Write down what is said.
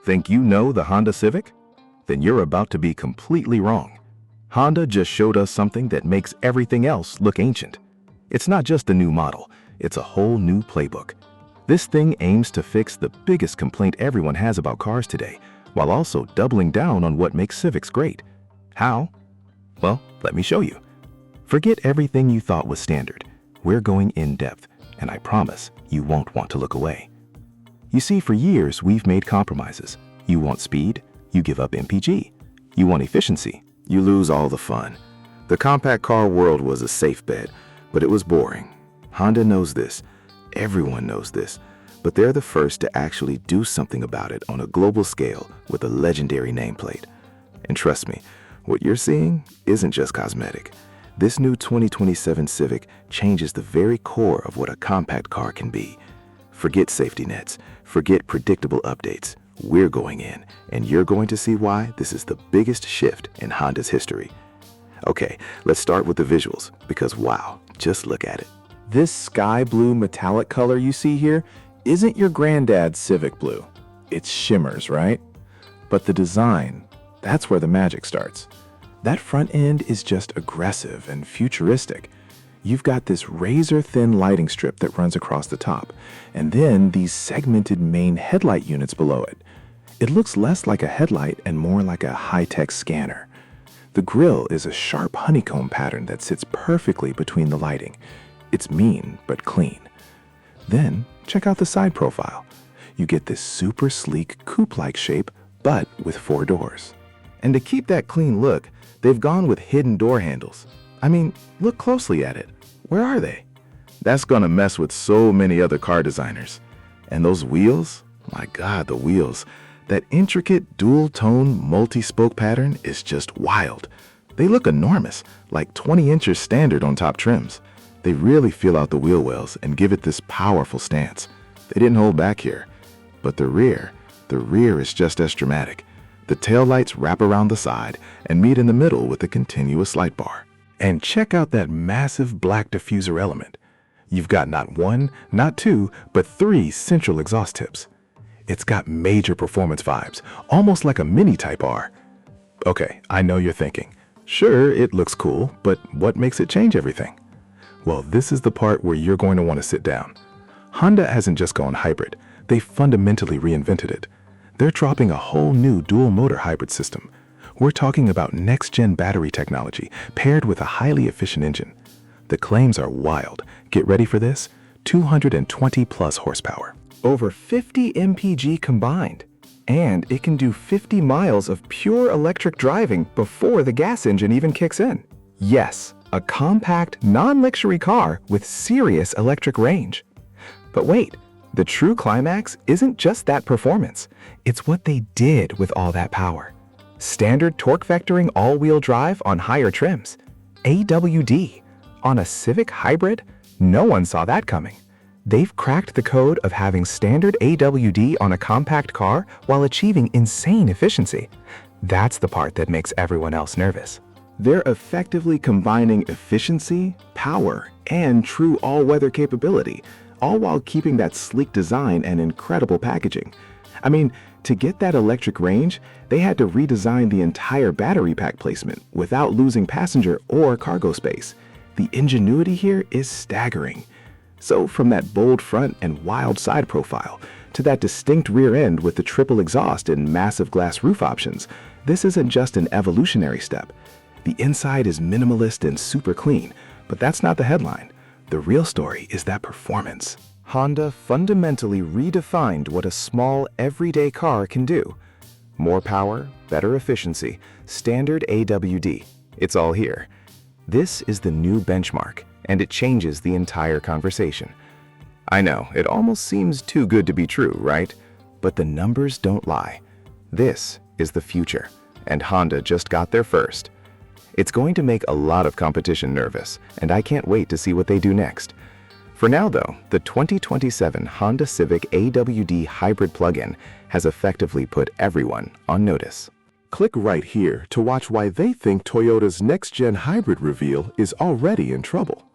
Think you know the Honda Civic? Then you're about to be completely wrong. Honda just showed us something that makes everything else look ancient. It's not just a new model, it's a whole new playbook. This thing aims to fix the biggest complaint everyone has about cars today, while also doubling down on what makes Civics great. How? Well, let me show you. Forget everything you thought was standard. We're going in depth, and I promise you won't want to look away. You see, for years, we've made compromises. You want speed, you give up MPG. You want efficiency, you lose all the fun. The compact car world was a safe bet, but it was boring. Honda knows this. Everyone knows this. But they're the first to actually do something about it on a global scale with a legendary nameplate. And trust me, what you're seeing isn't just cosmetic. This new 2027 Civic changes the very core of what a compact car can be. Forget safety nets, forget predictable updates. We're going in, and you're going to see why this is the biggest shift in Honda's history. Okay, let's start with the visuals, because wow, just look at it. This sky blue metallic color you see here isn't your granddad's Civic blue. It shimmers, right? But the design, that's where the magic starts. That front end is just aggressive and futuristic. You've got this razor-thin lighting strip that runs across the top, and then these segmented main headlight units below it. It looks less like a headlight and more like a high-tech scanner. The grille is a sharp honeycomb pattern that sits perfectly between the lighting. It's mean, but clean. Then, check out the side profile. You get this super sleek coupe-like shape, but with 4 doors. And to keep that clean look, they've gone with hidden door handles. I mean, look closely at it. Where are they? That's gonna mess with so many other car designers. And those wheels? My God, the wheels. That intricate dual-tone multi-spoke pattern is just wild. They look enormous, like 20 inches standard on top trims. They really feel out the wheel wells and give it this powerful stance. They didn't hold back here. But the rear is just as dramatic. The taillights wrap around the side and meet in the middle with a continuous light bar. And check out that massive black diffuser element. You've got not 1, not 2, but 3 central exhaust tips. It's got major performance vibes, almost like a mini Type R. Okay, I know you're thinking, sure, it looks cool, but what makes it change everything? Well, this is the part where you're going to want to sit down. Honda hasn't just gone hybrid, they fundamentally reinvented it. They're dropping a whole new dual-motor hybrid system. We're talking about next-gen battery technology paired with a highly efficient engine. The claims are wild. Get ready for this: 220-plus horsepower. Over 50 mpg combined. And it can do 50 miles of pure electric driving before the gas engine even kicks in. Yes, a compact, non-luxury car with serious electric range. But wait, the true climax isn't just that performance. It's what they did with all that power. Standard torque vectoring all-wheel drive on higher trims. AWD. On a Civic hybrid? No one saw that coming. They've cracked the code of having standard AWD on a compact car while achieving insane efficiency. That's the part that makes everyone else nervous. They're effectively combining efficiency, power, and true all-weather capability, all while keeping that sleek design and incredible packaging. I mean, to get that electric range, they had to redesign the entire battery pack placement without losing passenger or cargo space. The ingenuity here is staggering. So from that bold front and wild side profile to that distinct rear end with the triple exhaust and massive glass roof options, this isn't just an evolutionary step. The inside is minimalist and super clean, but that's not the headline. The real story is that performance. Honda fundamentally redefined what a small, everyday car can do. More power, better efficiency, standard AWD. It's all here. This is the new benchmark, and it changes the entire conversation. I know, it almost seems too good to be true, right? But the numbers don't lie. This is the future, and Honda just got there first. It's going to make a lot of competition nervous, and I can't wait to see what they do next. For now, though, the 2027 Honda Civic AWD hybrid plug-in has effectively put everyone on notice. Click right here to watch why they think Toyota's next-gen hybrid reveal is already in trouble.